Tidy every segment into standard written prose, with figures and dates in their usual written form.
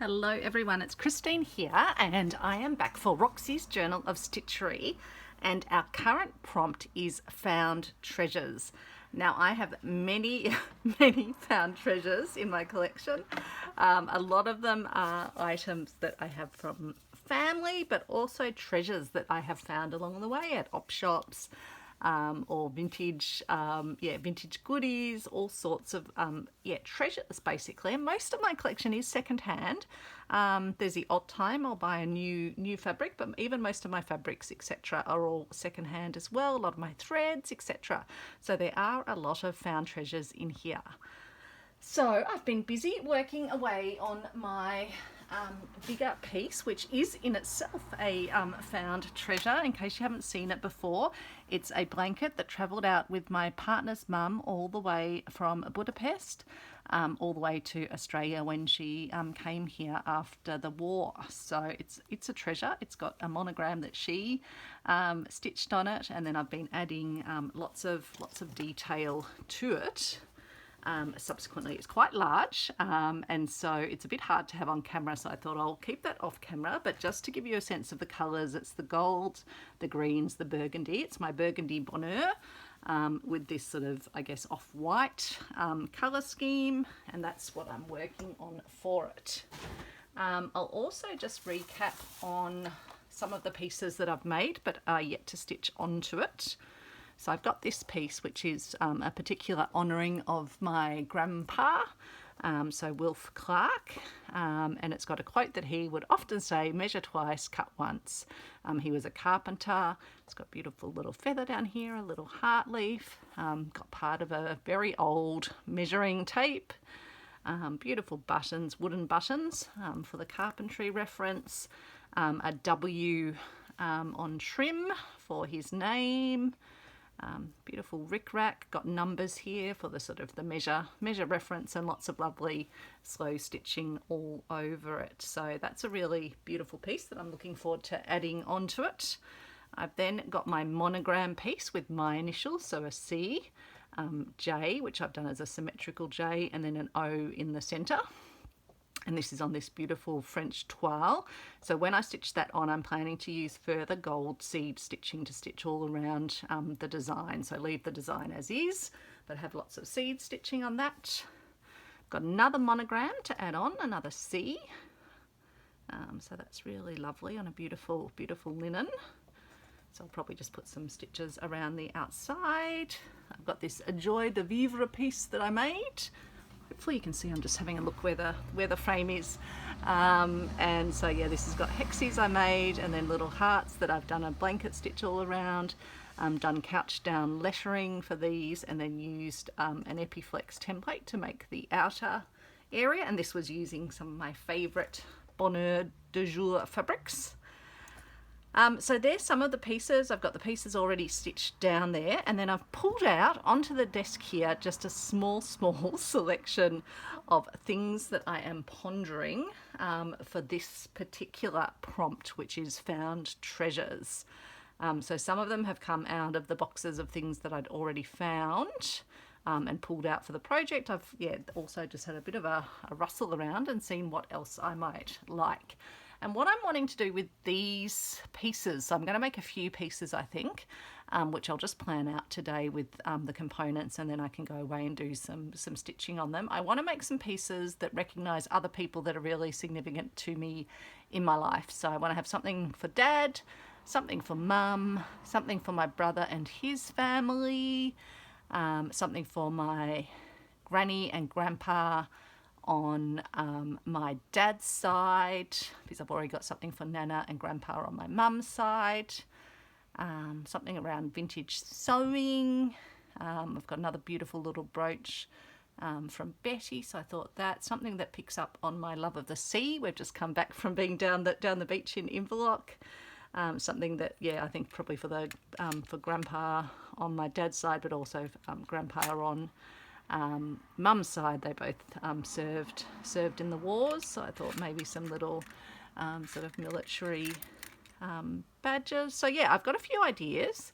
Hello everyone, it's Christine here and I am back for Roxy's Journal of Stitchery, and our current prompt is found treasures. Now I have many found treasures in my collection. A lot of them are items that I have from family, but also treasures that I have found along the way at op shops. Or vintage, vintage goodies, all sorts of, treasures basically. And most of my collection is secondhand. There's the odd time I'll buy a new fabric, but even most of my fabrics, etc., are all secondhand as well. A lot of my threads, etc. So there are a lot of found treasures in here. So I've been busy working away on my bigger piece, which is in itself a found treasure. In case you haven't seen it before, it's a blanket that travelled out with my partner's mum all the way from Budapest all the way to Australia when she came here after the war. So it's a treasure. It's got a monogram that she stitched on it, and then I've been adding lots of detail to it. Subsequently, it's quite large, and so it's a bit hard to have on camera, so I thought I'll keep that off camera. But just to give you a sense of the colours, it's the gold, the greens, the burgundy. It's my Burgundy Bonheur with this sort of, I guess, off-white colour scheme, and that's what I'm working on for it. I'll also just recap on some of the pieces that I've made but are yet to stitch onto it. So I've got this piece, which is a particular honouring of my grandpa, so Wilf Clark, and it's got a quote that he would often say, measure twice, cut once. He was a carpenter. It's got beautiful little feather down here, a little heart leaf, got part of a very old measuring tape, beautiful buttons, wooden buttons for the carpentry reference, a W on trim for his name. Beautiful rickrack, got numbers here for the sort of the measure reference, and lots of lovely slow stitching all over it. So that's a really beautiful piece that I'm looking forward to adding onto it. I've then got my monogram piece with my initials, so a C, J, which I've done as a symmetrical J, and then an O in the centre. And this is on this beautiful French toile. So when I stitch that on, I'm planning to use further gold seed stitching to stitch all around the design. So leave the design as is, but have lots of seed stitching on that. Got another monogram to add on, another C. So that's really lovely on a beautiful, beautiful linen. So I'll probably just put some stitches around the outside. I've got this Joie de Vivre piece that I made. Hopefully you can see I'm just having a look where the frame is, and so yeah, this has got hexes I made, and then little hearts that I've done a blanket stitch all around, done couch down lettering for these, and then used an Epiflex template to make the outer area, and this was using some of my favourite Bonheur de Jour fabrics. So there's some of the pieces. I've got the pieces already stitched down there, and then I've pulled out onto the desk here just a small selection of things that I am pondering for this particular prompt, which is found treasures. So some of them have come out of the boxes of things that I'd already found and pulled out for the project. I've also just had a bit of a rustle around and seen what else I might like. And what I'm wanting to do with these pieces, so I'm going to make a few pieces, I think, which I'll just plan out today with the components, and then I can go away and do some stitching on them. I want to make some pieces that recognise other people that are really significant to me in my life. So I want to have something for Dad, something for Mum, something for my brother and his family, something for my Granny and Grandpa on my dad's side, because I've already got something for Nana and Grandpa on my mum's side, something around vintage sewing. I've got another beautiful little brooch from Betty, so I thought that something that picks up on my love of the sea. We've just come back from being down the beach in Inverloch. Something that, I think probably for Grandpa on my dad's side, but also Grandpa on Mum's side. They both served in the wars, so I thought maybe some little sort of military badges. So yeah, I've got a few ideas,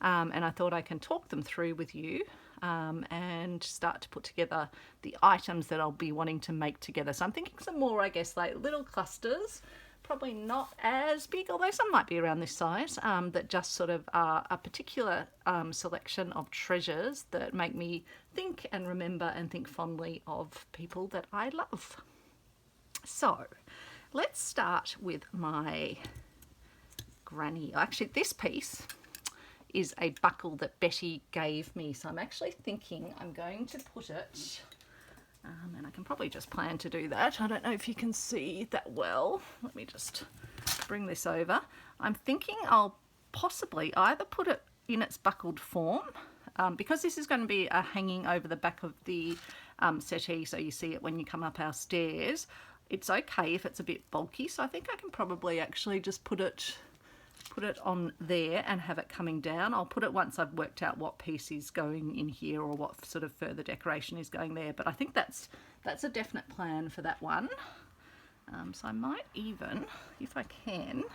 and I thought I can talk them through with you and start to put together the items that I'll be wanting to make together. So I'm thinking some more, I guess, like little clusters, probably not as big, although some might be around this size, that just sort of are a particular selection of treasures that make me think and remember and think fondly of people that I love. So let's start with my granny. Actually, this piece is a buckle that Betty gave me, so I'm actually thinking I'm going to put it, and I can probably just plan to do that. I don't know if you can see that well. Let me just bring this over. I'm thinking I'll possibly either put it in its buckled form, because this is going to be hanging over the back of the settee, so you see it when you come up our stairs. It's okay if it's a bit bulky, so I think I can probably actually just put it on there and have it coming down. I'll put it once I've worked out what piece is going in here or what sort of further decoration is going there, but I think that's a definite plan for that one. So I might even, if I can,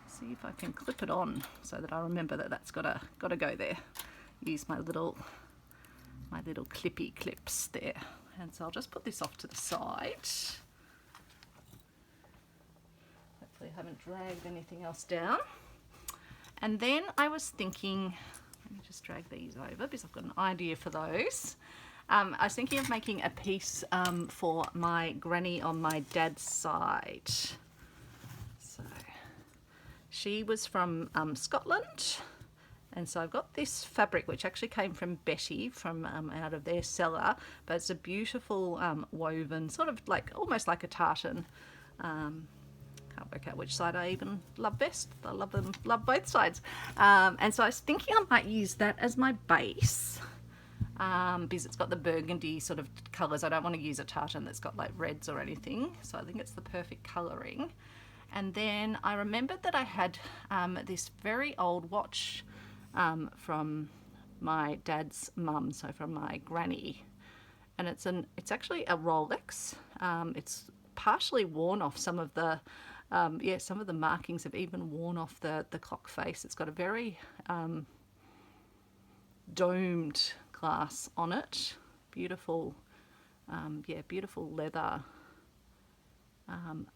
see if I can clip it on so that I remember that that's got to go there. Use my little clippy clips there, and so I'll just put this off to the side. Hopefully I haven't dragged anything else down. And then I was thinking, let me just drag these over because I've got an idea for those. I was thinking of making a piece for my granny on my dad's side. So she was from Scotland, and so I've got this fabric which actually came from Betty from out of their cellar, but it's a beautiful woven, sort of like almost like a tartan. Can't work out which side I even love best. I love both sides. And so I was thinking I might use that as my base, because it's got the burgundy sort of colours. I don't want to use a tartan that's got like reds or anything, so I think it's the perfect colouring. And then I remembered that I had this very old watch from my dad's mum, so from my granny, and it's actually a Rolex. It's partially worn off. Some of the some of the markings have even worn off the clock face. It's got a very domed glass on it. Beautiful, beautiful leather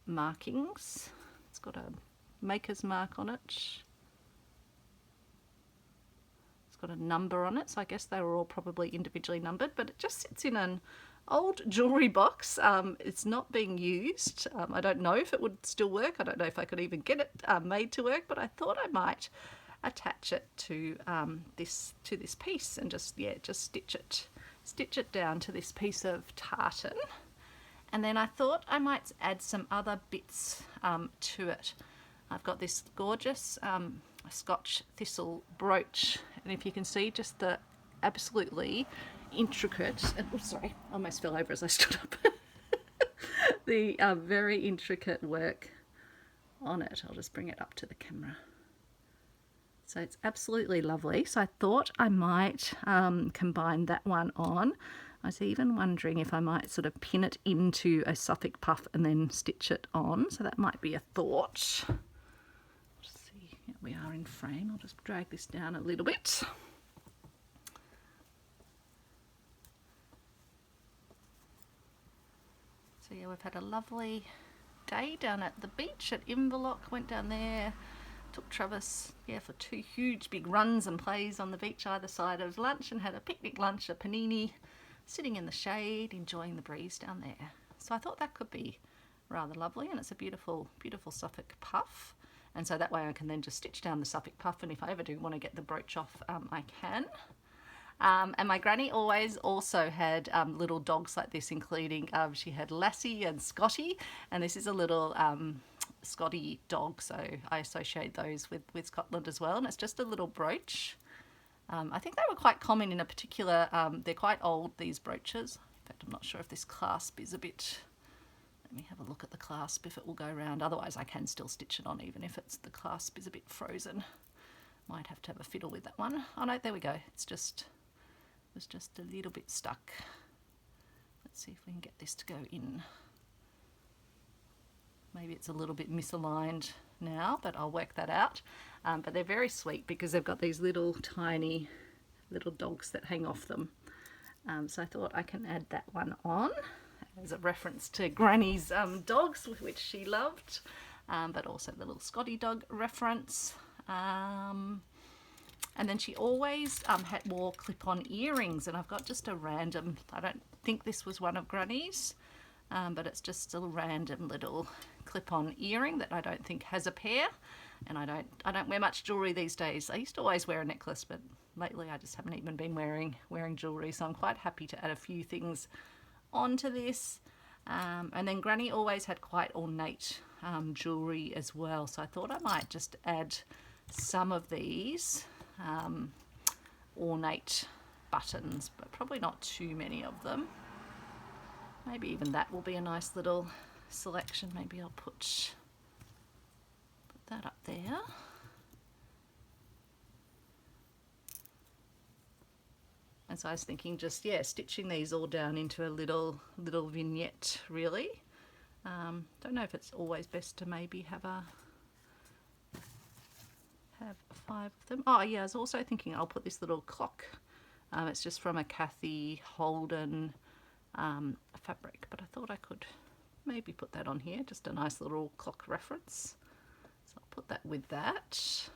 markings. It's got a maker's mark on it. It's got a number on it, so I guess they were all probably individually numbered, but it just sits in an old jewellery box. It's not being used. I don't know if it would still work. I don't know if I could even get it made to work, but I thought I might attach it to this piece and just stitch it down to this piece of tartan. And then I thought I might add some other bits to it. I've got this gorgeous Scotch thistle brooch, and if you can see just the absolutely intricate, and oh sorry, I almost fell over as I stood up. The very intricate work on it. I'll just bring it up to the camera. So it's absolutely lovely. So I thought I might combine that one on. I was even wondering if I might sort of pin it into a Suffolk puff and then stitch it on. So that might be a thought. Just see, here we are in frame. I'll just drag this down a little bit. So yeah, we've had a lovely day down at the beach at Embellishing. Went down there, took Travis for 2 huge big runs and plays on the beach either side of lunch, and had a picnic lunch, a panini, sitting in the shade, enjoying the breeze down there. So I thought that could be rather lovely, and it's a beautiful, beautiful Suffolk puff. And so that way I can then just stitch down the Suffolk puff, and if I ever do want to get the brooch off, I can. And my granny always also had little dogs like this, including she had Lassie and Scotty, and this is a little Scotty dog, so I associate those with Scotland as well. And it's just a little brooch. I think they were quite common in a particular, they're quite old, these brooches. In fact, I'm not sure if this clasp is a bit, let me have a look at the clasp if it will go round. Otherwise I can still stitch it on even if the clasp is a bit frozen. Might have to have a fiddle with that one. Oh no, there we go. It was just a little bit stuck. Let's see if we can get this to go in. Maybe it's a little bit misaligned now, but I'll work that out. But they're very sweet because they've got these little tiny little dogs that hang off them. So I thought I can add that one on as a reference to Granny's dogs, which she loved, but also the little Scotty dog reference. And then she always wore clip-on earrings, and I've got just a random, I don't think this was one of Granny's, but it's just a random little clip-on earring that I don't think has a pair. And I don't wear much jewelry these days. I used to always wear a necklace, but lately I just haven't even been wearing jewelry, so I'm quite happy to add a few things onto this. And then Granny always had quite ornate jewelry as well, so I thought I might just add some of these ornate buttons, but probably not too many of them. Maybe even that will be a nice little selection. Maybe I'll put that up there. And so I was thinking just, yeah, stitching these all down into a little vignette, really. Don't know if it's always best to maybe have 5 of them. Oh yeah, I was also thinking I'll put this little clock. It's just from a Kathy Holden fabric, but I thought I could maybe put that on here, just a nice little clock reference. So I'll put that with that.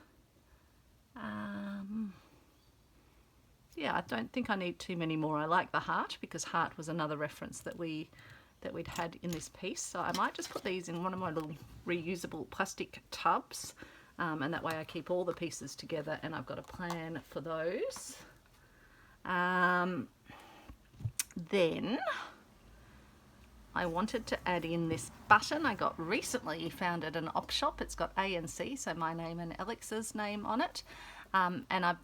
Yeah, I don't think I need too many more. I like the heart, because heart was another reference that we'd had in this piece. So I might just put these in one of my little reusable plastic tubs, and that way I keep all the pieces together, and I've got a plan for those. Then I wanted to add in this button I got recently, found at an op shop. It's got A and C, so my name and Alex's name on it. And I'm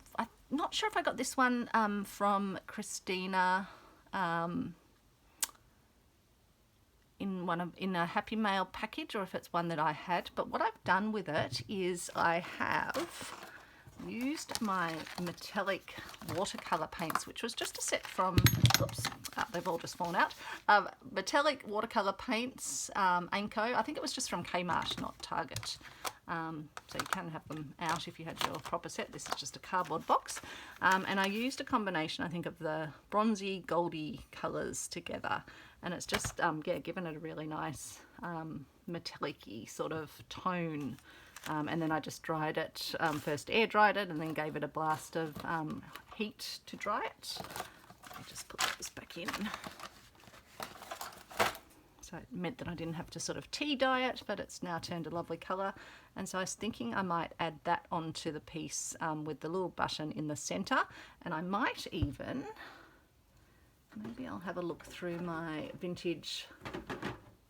not sure if I got this one from Christina in a Happy Mail package, or if it's one that I had. But what I've done with it is I have used my metallic watercolor paints, which was just a set from, oops, they've all just fallen out, metallic watercolor paints, Anko. I think it was just from Kmart, not Target. So you can have them out if you had your proper set. This is just a cardboard box. And I used a combination, I think, of the bronzy, goldy colours together. And it's just, yeah, given it a really nice metallic-y sort of tone. And then I just dried it, first air dried it, and then gave it a blast of heat to dry it. Let me just put this back in. So it meant that I didn't have to sort of tea dye it, but it's now turned a lovely colour. And so I was thinking I might add that onto the piece with the little button in the centre. And I might even, maybe I'll have a look through my vintage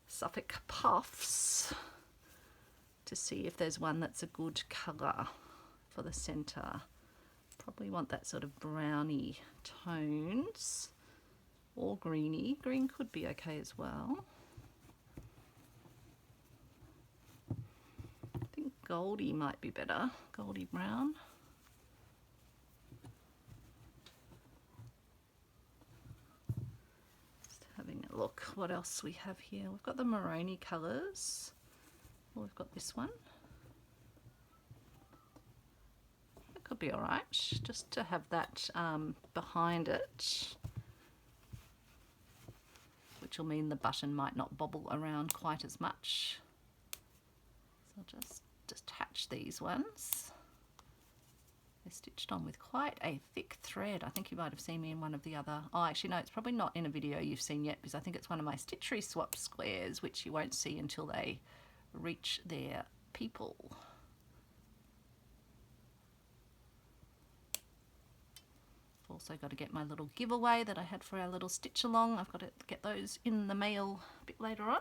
Suffolk puffs to see if there's one that's a good colour for the centre. Probably want that sort of browny tones, or greeny. Green could be okay as well. I think goldy might be better, goldy brown. Just having a look what else we have here. We've got the Moroni colours. We've got this one. It could be all right, just to have that behind it, which will mean the button might not bobble around quite as much. So I'll just attach these ones. They're stitched on with quite a thick thread. I think you might have seen me in one of the other, oh actually no, it's probably not in a video you've seen yet, because I think it's one of my Stitchery swap squares, which you won't see until they reach their people. Also got to get my little giveaway that I had for our little stitch along. I've got to get those in the mail a bit later on.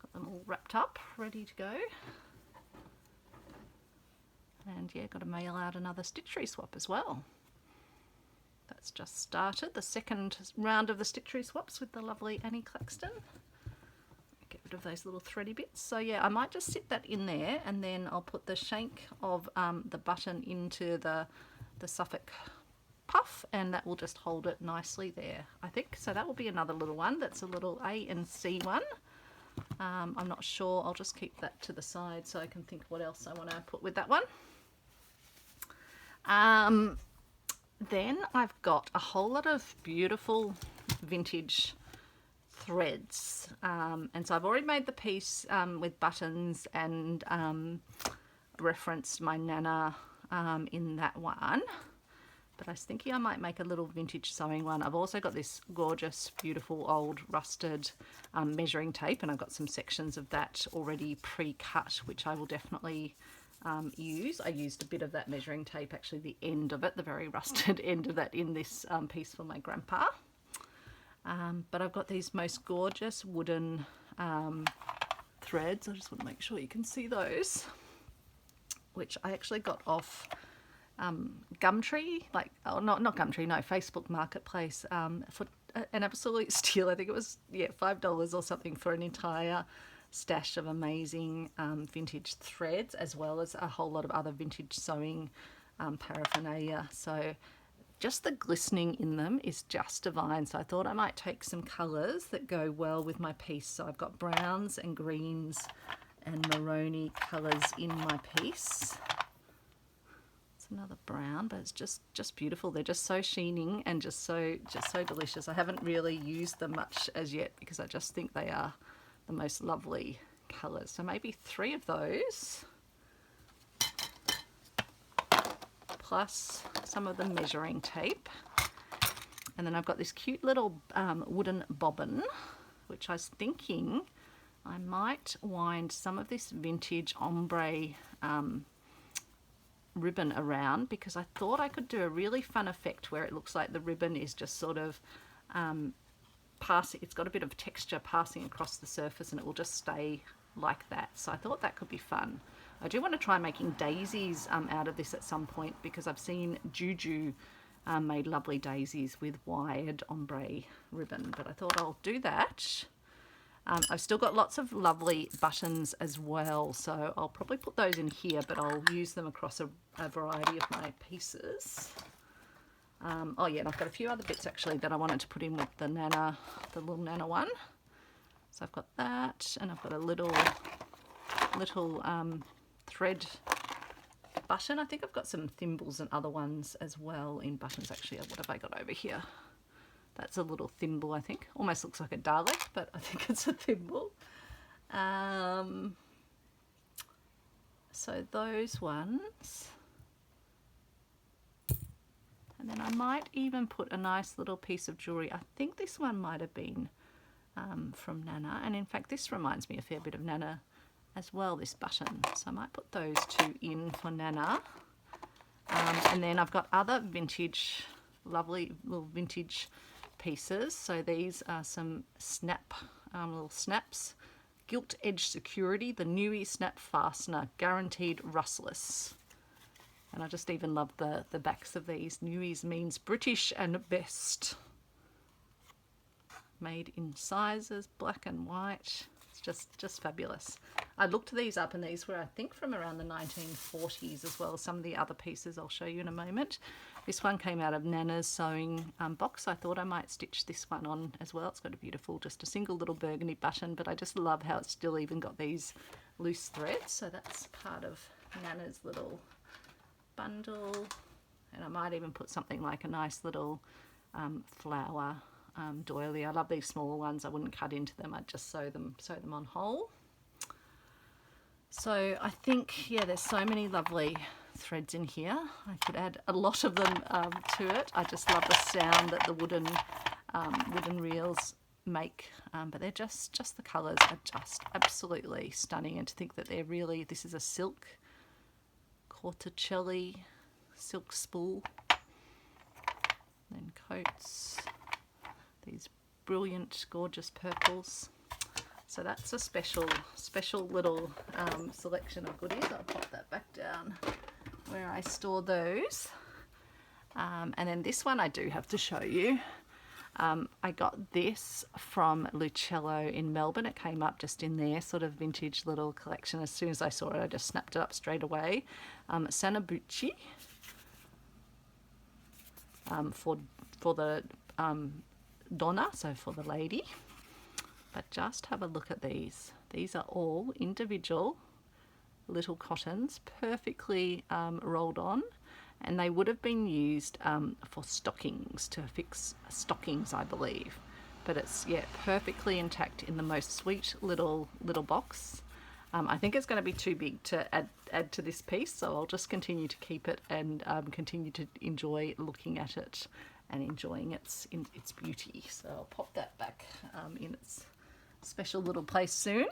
Got them all wrapped up, ready to go. And yeah, got to mail out another Stitchery swap as well. That's just started, the second round of the Stitchery swaps with the lovely Annie Claxton. Get rid of those little thready bits. So yeah, I might just sit that in there, and then I'll put the shank of the button into the Suffolk puff, and that will just hold it nicely there, I think. So that will be another little one. That's a little A and C one. I'm not sure. I'll just keep that to the side so I can think what else I want to put with that one. then I've got a whole lot of beautiful vintage threads, and so I've already made the piece with buttons and referenced my Nana in that one, but I was thinking I might make a little vintage sewing one. I've also got this gorgeous beautiful old rusted measuring tape, and I've got some sections of that already pre-cut, which I will definitely use. I used a bit of that measuring tape, actually the end of it, the very rusted end of that, in this piece for my grandpa. But I've got these most gorgeous wooden threads. I just want to make sure you can see those, which I actually got off Gumtree, like, oh, not Gumtree, no, Facebook Marketplace, for an absolute steal. I think it was, yeah, $5 or something for an entire stash of amazing vintage threads, as well as a whole lot of other vintage sewing paraphernalia. So just the glistening in them is just divine. So I thought I might take some colours that go well with my piece. So I've got browns and greens and maroni colours in my piece. It's another brown, but it's just beautiful. They're just so sheening and just so delicious. I haven't really used them much as yet because I just think they are the most lovely colours. So maybe 3 of those, plus some of the measuring tape. And then I've got this cute little wooden bobbin, which I was thinking I might wind some of this vintage ombre ribbon around, because I thought I could do a really fun effect where it looks like the ribbon is just sort of passing, it's got a bit of texture passing across the surface, and it will just stay like that. So I thought that could be fun. I do want to try making daisies out of this at some point, because I've seen Juju made lovely daisies with wired ombre ribbon, but I thought I'll do that. I've still got lots of lovely buttons as well, so I'll probably put those in here, but I'll use them across a variety of my pieces. Oh yeah, and I've got a few other bits actually that I wanted to put in with the Nana, the little Nana one. So I've got that, and I've got a little thread button. I think I've got some thimbles and other ones as well in buttons actually. What have I got over here? That's a little thimble, I think. Almost looks like a Dalek, but I think it's a thimble. So those ones. And then I might even put a nice little piece of jewellery. I think this one might have been from Nana. And in fact, this reminds me a fair bit of Nana as well, this button. So I might put those 2 in for Nana. And then I've got other vintage, lovely little vintage pieces. So these are some little snaps. Gilt Edge Security, the Newie Snap Fastener, guaranteed rustless. And I just even love the backs of these. Newies means British and best. Made in sizes, black and white. It's just fabulous. I looked these up, and these were, I think, from around the 1940s as well. Some of the other pieces I'll show you in a moment. This one came out of Nana's sewing box. I thought I might stitch this one on as well. It's got a beautiful, just a single little burgundy button, but I just love how it's still even got these loose threads. So that's part of Nana's little bundle. And I might even put something like a nice little flower doily. I love these smaller ones. I wouldn't cut into them. I'd just sew them on whole. So I think, yeah, there's so many lovely threads in here. I could add a lot of them to it. I just love the sound that the wooden reels make, but they're just the colours are just absolutely stunning. And to think that they're really, this is a silk Corticelli silk spool, then coats, these brilliant gorgeous purples. So that's a special little selection of goodies. I'll pop that back down where I store those. And then this one I do have to show you. I got this from Lucello in Melbourne. It came up just in their sort of vintage little collection. As soon as I saw it, I just snapped it up straight away. Sanabuchi for the donna, so for the lady. But just have a look at these. These are all individual little cottons, perfectly rolled on. and they would have been used for stockings, to fix stockings, I believe. But it's, yeah, perfectly intact in the most sweet little box. I think it's going to be too big to add to this piece, so I'll just continue to keep it and continue to enjoy looking at it and enjoying its beauty. So I'll pop that back in its special little place soon.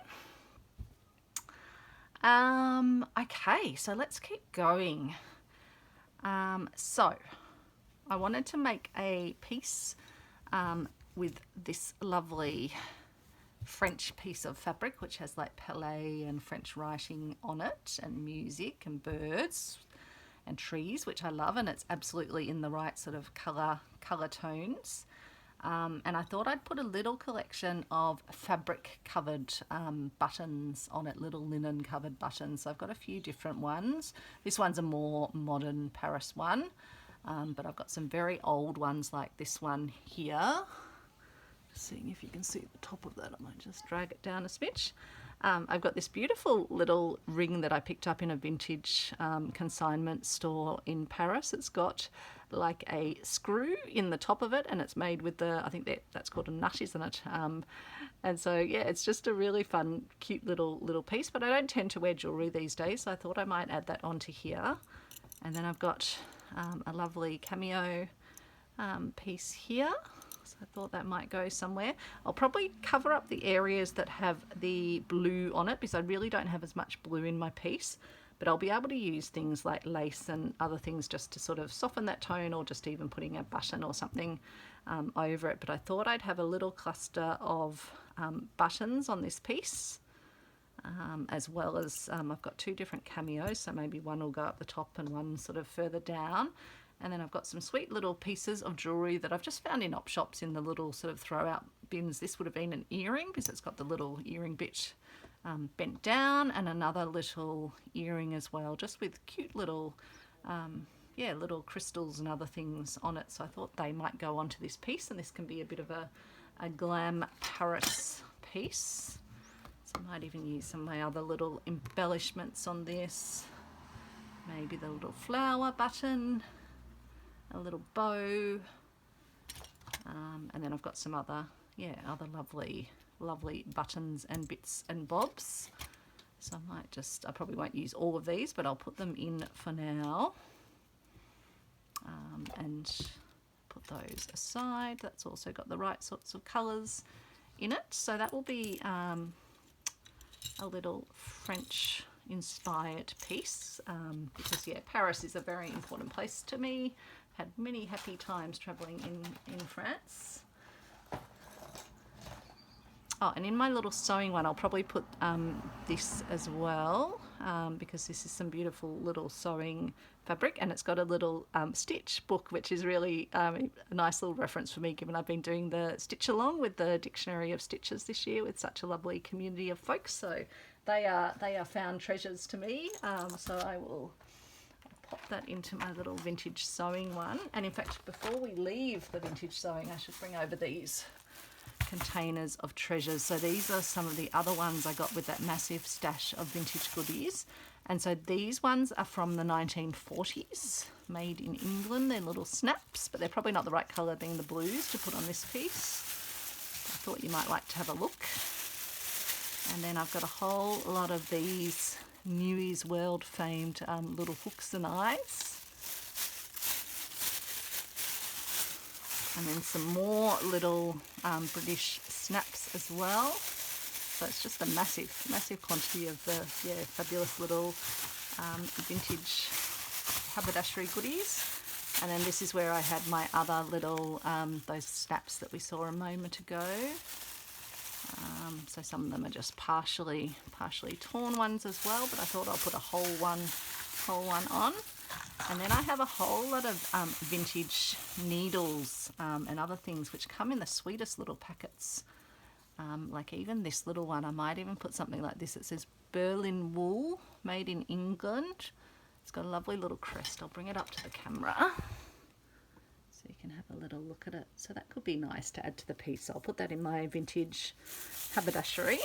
Okay, so let's keep going. So I wanted to make a piece with this lovely French piece of fabric, which has like palette and French writing on it, and music and birds and trees, which I love, and it's absolutely in the right sort of color tones. And I thought I'd put a little collection of fabric covered buttons on it, little linen covered buttons. So I've got a few different ones. This one's a more modern Paris one, but I've got some very old ones like this one here. Seeing if you can see the top of that, I might just drag it down a smidge. I've got this beautiful little ring that I picked up in a vintage consignment store in Paris. It's got like a screw in the top of it, and it's made with I think that's called a nut, isn't it? And so yeah, it's just a really fun, cute little piece. But I don't tend to wear jewelry these days, so I thought I might add that onto here. And then I've got a lovely cameo piece here. So I thought that might go somewhere. I'll probably cover up the areas that have the blue on it, because I really don't have as much blue in my piece, but I'll be able to use things like lace and other things just to sort of soften that tone, or just even putting a button or something over it. But I thought I'd have a little cluster of buttons on this piece, as well as I've got two different cameos, so maybe one will go up the top and one sort of further down. And then I've got some sweet little pieces of jewellery that I've just found in op shops in the little sort of throw out bins. This would have been an earring, because it's got the little earring bit bent down, and another little earring as well, just with cute little, yeah, little crystals and other things on it. So I thought they might go onto this piece, and this can be a bit of a glam Paris piece. So I might even use some of my other little embellishments on this. Maybe the little flower button, a little bow, and then I've got some other lovely buttons and bits and bobs. So I probably won't use all of these, but I'll put them in for now, and put those aside. That's also got the right sorts of colours in it. So that will be a little French inspired piece, because yeah, Paris is a very important place to me. Had many happy times traveling in France. Oh, and in my little sewing one, I'll probably put this as well, because this is some beautiful little sewing fabric, and it's got a little stitch book, which is really a nice little reference for me, given I've been doing the stitch along with the Dictionary of Stitches this year with such a lovely community of folks. So they are found treasures to me. So I'll pop that into my little vintage sewing one. And in fact, before we leave the vintage sewing, I should bring over these containers of treasures. So these are some of the other ones I got with that massive stash of vintage goodies. And so these ones are from the 1940s, made in England. They're little snaps, but they're probably not the right colour, being the blues, to put on this piece. I thought you might like to have a look. And then I've got a whole lot of these Newies world famed little hooks and eyes. And then some more little British snaps as well. So it's just a massive quantity of the fabulous little vintage haberdashery goodies. And then this is where I had my other little those snaps that we saw a moment ago. So some of them are just partially torn ones as well, but I thought I'll put a whole one on. And then I have a whole lot of vintage needles and other things which come in the sweetest little packets. Like even this little one, I might even put something like this. It says Berlin wool, made in England. It's got a lovely little crest. I'll bring it up to the camera so you can have a little look at it. So that could be nice to add to the piece. So I'll put that in my vintage haberdashery.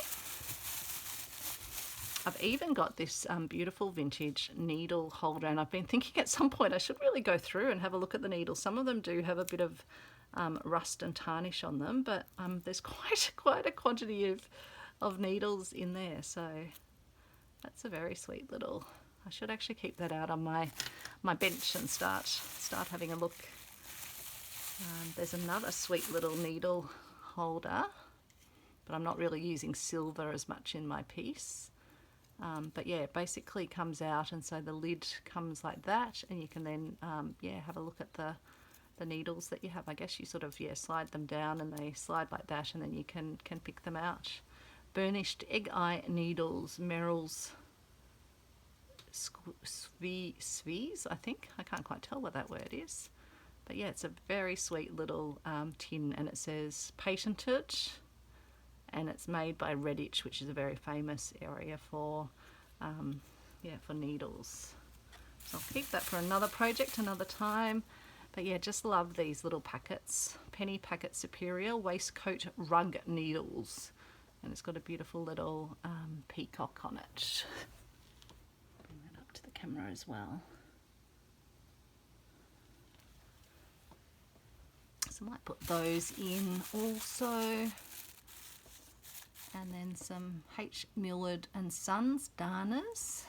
I've even got this beautiful vintage needle holder, and I've been thinking at some point I should really go through and have a look at the needles. Some of them do have a bit of rust and tarnish on them, but there's quite a quantity of needles in there, so that's a very sweet little. I should actually keep that out on my bench and start having a look. There's another sweet little needle holder, but I'm not really using silver as much in my piece. But yeah, it basically comes out, and so the lid comes like that, and you can then have a look at the needles that you have. I guess you sort of slide them down and they slide like that, and then you can pick them out. Burnished egg eye needles, Merrill's Svies, I think. I can't quite tell what that word is. But yeah, it's a very sweet little tin, and it says patented, and it's made by Redditch, which is a very famous area for needles. So I'll keep that for another project, another time. But yeah, just love these little packets. Penny Packet Superior Waistcoat Rug Needles, and it's got a beautiful little peacock on it. Bring that up to the camera as well. So I might put those in also. And then some H. Millard and Sons darners.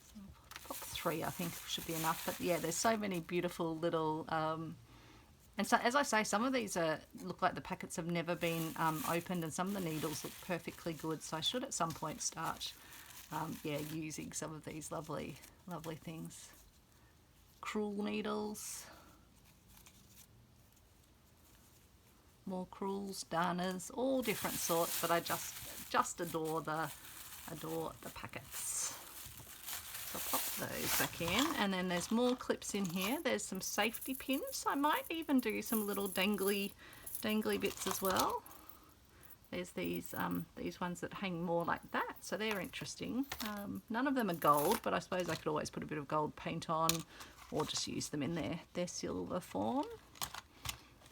So pop 3, I think should be enough. But yeah, there's so many beautiful little, and so as I say, some of these look like the packets have never been opened, and some of the needles look perfectly good. So I should at some point start, using some of these lovely things. Crewel needles. More crewels, darners, all different sorts, but I just adore the packets. So I'll pop those back in, and then there's more clips in here. There's some safety pins. I might even do some little dangly bits as well. There's these ones that hang more like that, so they're interesting. None of them are gold, but I suppose I could always put a bit of gold paint on, or just use them in their silver form.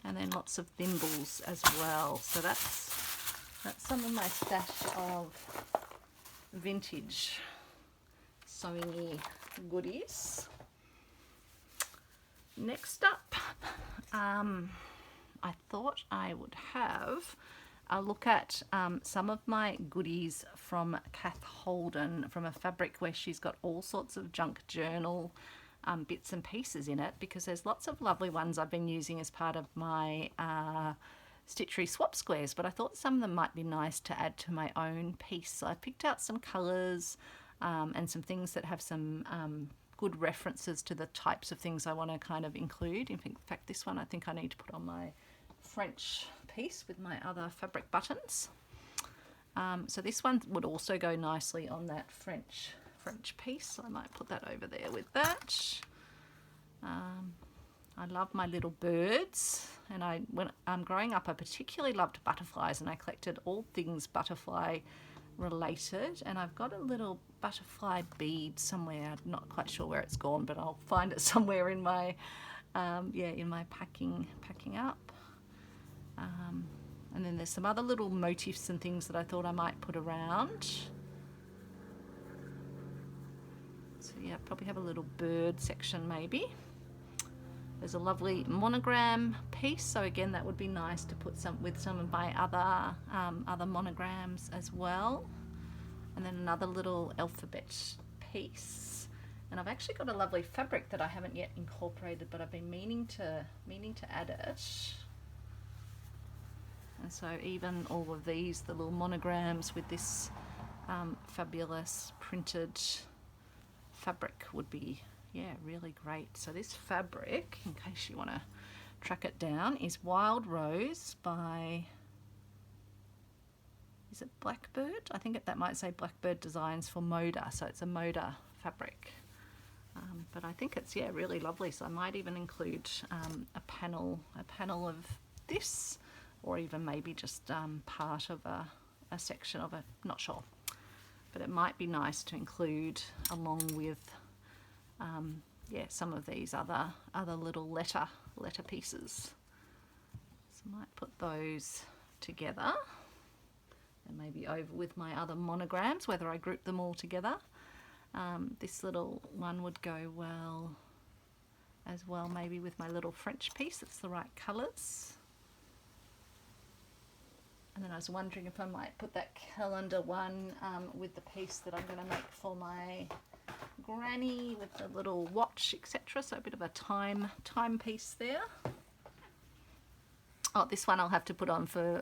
And then lots of thimbles as well. So that's some of my stash of vintage sewing goodies. Next up, I thought I would have a look at some of my goodies from Kath Holden, from a fabric where she's got all sorts of junk journal bits and pieces in it, because there's lots of lovely ones I've been using as part of my Stitchery swap squares, but I thought some of them might be nice to add to my own piece. So I picked out some colours and some things that have some good references to the types of things I want to kind of include. In fact, this one I think I need to put on my French piece with my other fabric buttons. So this one would also go nicely on that French piece, so I might put that over there with that. I love my little birds, and when growing up I particularly loved butterflies, and I collected all things butterfly related, and I've got a little butterfly bead somewhere. I'm not quite sure where it's gone, but I'll find it somewhere in my in my packing up. And then there's some other little motifs and things that I thought I might put around. So yeah, probably have a little bird section maybe. There's a lovely monogram piece, so again that would be nice to put with some of my other monograms as well. And then another little alphabet piece. And I've actually got a lovely fabric that I haven't yet incorporated, but I've been meaning to add it. And so even all of these, the little monograms with this fabulous printed fabric would be really great. So this fabric, in case you want to track it down, is Wild Rose by, is it Blackbird? I think that might say Blackbird Designs for Moda, so it's a Moda fabric. But I think it's really lovely, so I might even include a panel of this, or even maybe just part of a section of it, not sure. But it might be nice to include along with some of these other little letter pieces. So I might put those together. and maybe over with my other monograms, whether I group them all together. This little one would go well as well, maybe with my little French piece. It's the right colours. And then I was wondering if I might put that calendar one with the piece that I'm going to make for my granny with the little watch, etc. So a bit of a timepiece there. Oh, this one I'll have to put on for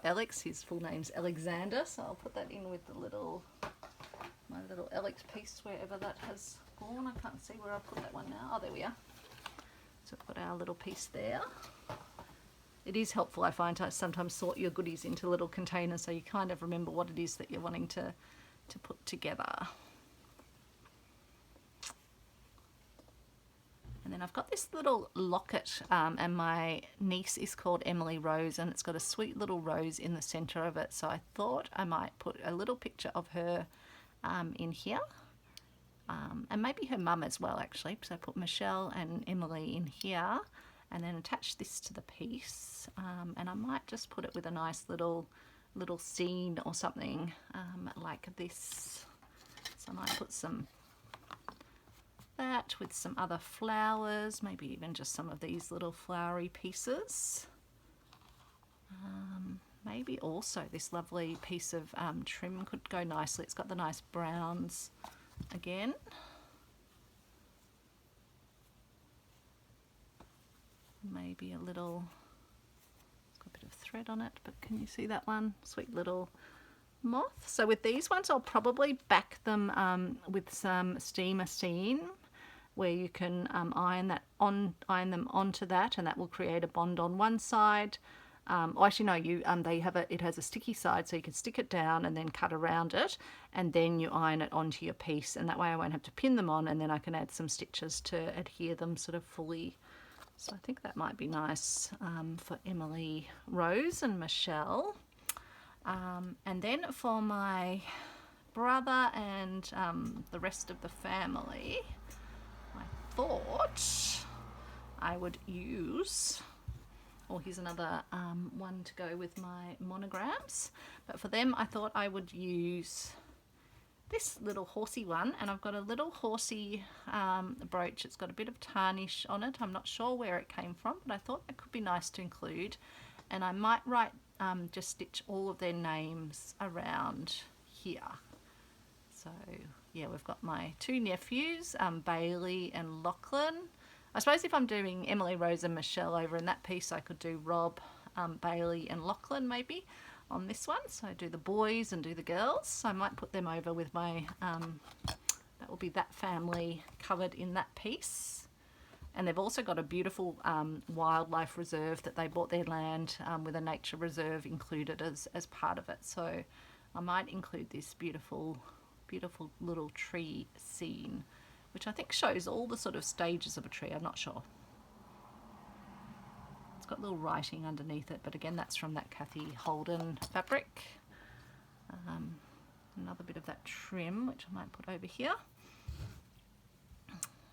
Alex. His full name's Alexander, so I'll put that in with the my little Alex piece wherever that has gone. I can't see where I've put that one now. Oh, there we are. So I've got our little piece there. It is helpful, I find, to sometimes sort your goodies into little containers so you kind of remember what it is that you're wanting to put together. And then I've got this little locket, and my niece is called Emily Rose, and it's got a sweet little rose in the centre of it. So I thought I might put a little picture of her in here, and maybe her mum as well, actually. So I put Michelle and Emily in here, and then attach this to the piece, and I might just put it with a nice little scene or something like this. So I might put that with some other flowers, maybe even just some of these little flowery pieces. Maybe also this lovely piece of trim could go nicely. It's got the nice browns again. Maybe a little, it's got a bit of thread on it, but can you see that one? Sweet little moth. So with these ones I'll probably back them with some steamer seam, where you can iron them onto that, and that will create a bond on one side. Or actually no, it has a sticky side, so you can stick it down and then cut around it, and then you iron it onto your piece, and that way I won't have to pin them on, and then I can add some stitches to adhere them sort of fully. So I think that might be nice for Emily Rose and Michelle. And then for my brother and the rest of the family, I thought I would use, here's another one to go with my monograms, but for them I thought I would use this little horsey one, and I've got a little horsey brooch. It's got a bit of tarnish on it. I'm not sure where it came from, but I thought it could be nice to include, and I might just stitch all of their names around here. So yeah, we've got my two nephews, Bailey and Lachlan. I suppose if I'm doing Emily Rose and Michelle over in that piece, I could do Rob, Bailey and Lachlan maybe on this one. So I do the boys and do the girls. So I might put them over with my, that will be that family covered in that piece. And they've also got a beautiful wildlife reserve that they bought their land with a nature reserve included as part of it. So I might include this beautiful little tree scene, which I think shows all the sort of stages of a tree. I'm not sure. It's got little writing underneath it, but again, that's from that Kathy Holden fabric. Another bit of that trim, which I might put over here.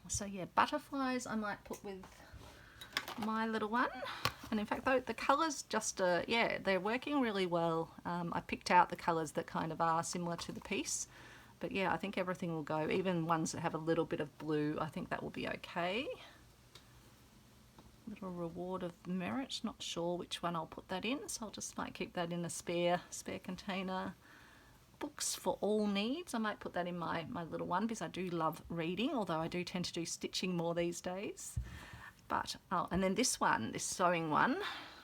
So yeah, butterflies I might put with my little one. And in fact, though, the colours just, yeah, they're working really well. I picked out the colours that kind of are similar to the piece. But yeah, I think everything will go, even ones that have a little bit of blue, I think that will be okay. Little reward of merit, not sure which one I'll put that in, so I'll just might keep that in a spare container. Books for all needs, I might put that in my little one, because I do love reading, although I do tend to do stitching more these days. But and then this one, this sewing one,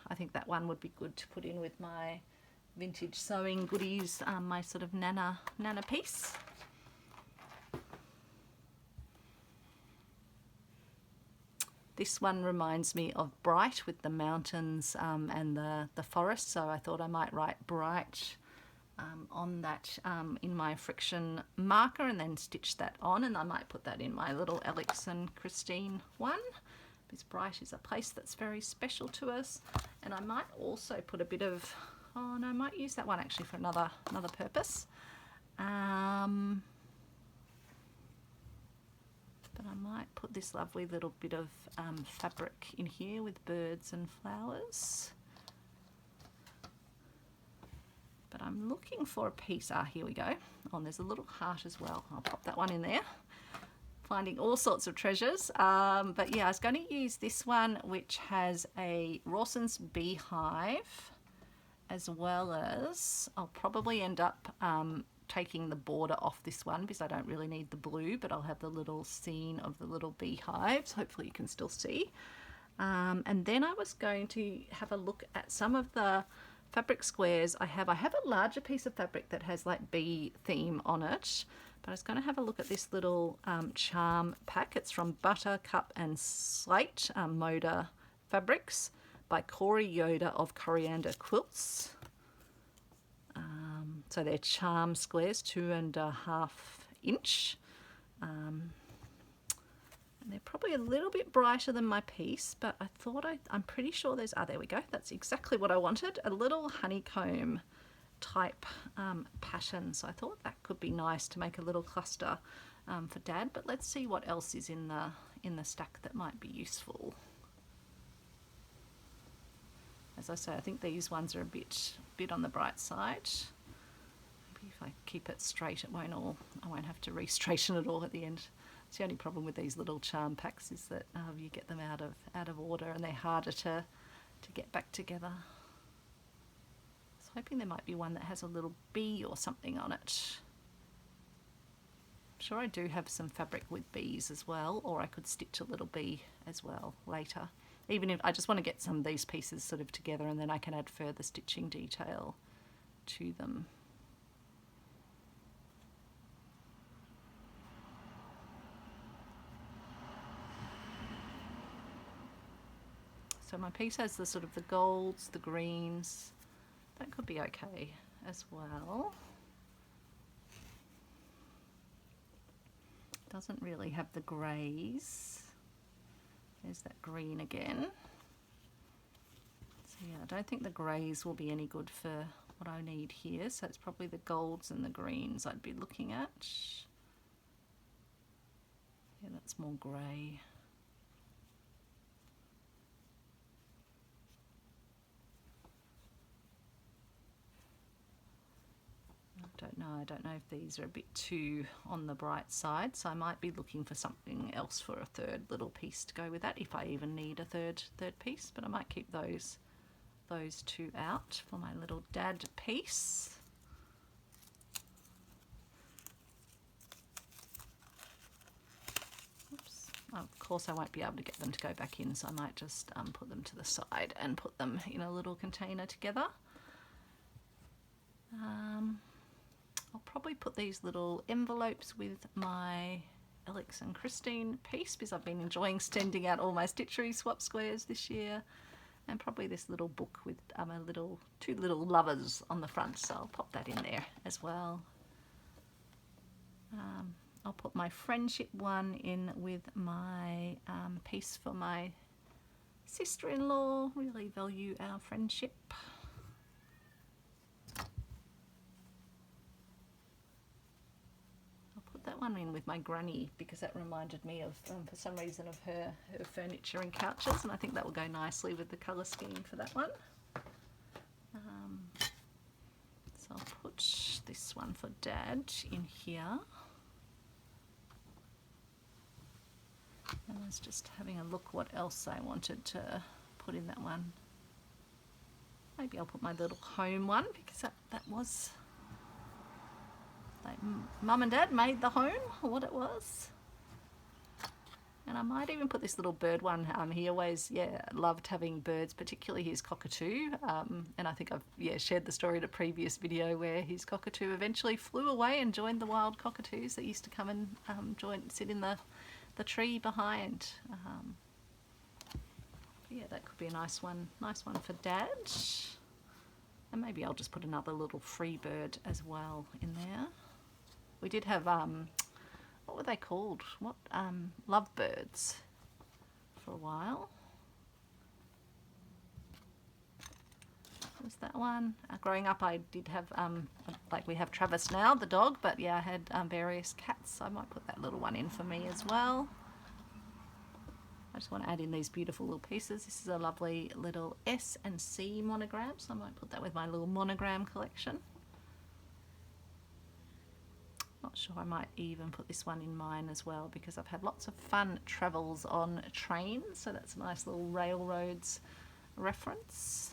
I think that one would be good to put in with my vintage sewing goodies, my sort of nana piece. This one reminds me of Bright with the mountains and the forest, so I thought I might write Bright on that in my friction marker and then stitch that on, and I might put that in my little Alex and Christine one, because Bright is a place that's very special to us. And I might also put a bit of, oh no, I might use that one actually for another purpose. But I might put this lovely little bit of fabric in here with birds and flowers. but I'm looking for a piece. Here we go. Oh, and there's a little heart as well. I'll pop that one in there. Finding all sorts of treasures. But yeah, I was going to use this one, which has a Rawson's beehive, as well as I'll probably end up taking the border off this one because I don't really need the blue, but I'll have the little scene of the little beehives. Hopefully you can still see. And then I was going to have a look at some of the fabric squares I have. I have a larger piece of fabric that has like bee theme on it, but I was going to have a look at this little charm pack. It's from Buttercup and Slate Moda Fabrics by Corey Yoder of Coriander Quilts. So they're charm squares, 2.5 inch. And they're probably a little bit brighter than my piece, but I thought I'm pretty sure there's, there we go. That's exactly what I wanted, a little honeycomb type pattern. So I thought that could be nice to make a little cluster for Dad, but let's see what else is in the stack that might be useful. As I say, I think these ones are a bit on the bright side. Maybe if I keep it straight, I won't have to re-straighten it all at the end. It's the only problem with these little charm packs is that you get them out of order and they're harder to get back together. I was hoping there might be one that has a little bee or something on it. I'm sure I do have some fabric with bees as well, or I could stitch a little bee as well later. Even if I just want to get some of these pieces sort of together and then I can add further stitching detail to them. So my piece has the sort of the golds, the greens. That could be okay as well. Doesn't really have the greys. There's that green again. So yeah, I don't think the greys will be any good for what I need here. So it's probably the golds and the greens I'd be looking at. Yeah, that's more grey. I don't know if these are a bit too on the bright side, so I might be looking for something else for a third little piece to go with that, if I even need a third piece, but I might keep those two out for my little Dad piece. Oops. Of course I won't be able to get them to go back in, so I might just put them to the side and put them in a little container together. I'll probably put these little envelopes with my Alex and Christine piece because I've been enjoying sending out all my Stitchery swap squares this year, and probably this little book with two little lovers on the front, so I'll pop that in there as well. I'll put my friendship one in with my piece for my sister-in-law. Really value our friendship. That one in with my granny because that reminded me of, for some reason, of her furniture and couches, and I think that will go nicely with the colour scheme for that one. So I'll put this one for Dad in here. And I was just having a look what else I wanted to put in that one. Maybe I'll put my little home one because that was... Mum and Dad made the home, or what it was. And I might even put this little bird one. He always, loved having birds, particularly his cockatoo. And I think I've, shared the story in a previous video where his cockatoo eventually flew away and joined the wild cockatoos that used to come and sit in the tree behind. That could be a nice one for Dad. And maybe I'll just put another little free bird as well in there. We did have, what were they called? Lovebirds for a while. Was that one? Growing up I did have, we have Travis now, the dog, but I had various cats, so I might put that little one in for me as well. I just want to add in these beautiful little pieces. This is a lovely little S and C monogram, so I might put that with my little monogram collection. sure, I might even put this one in mine as well, because I've had lots of fun travels on trains, so that's a nice little railroads reference.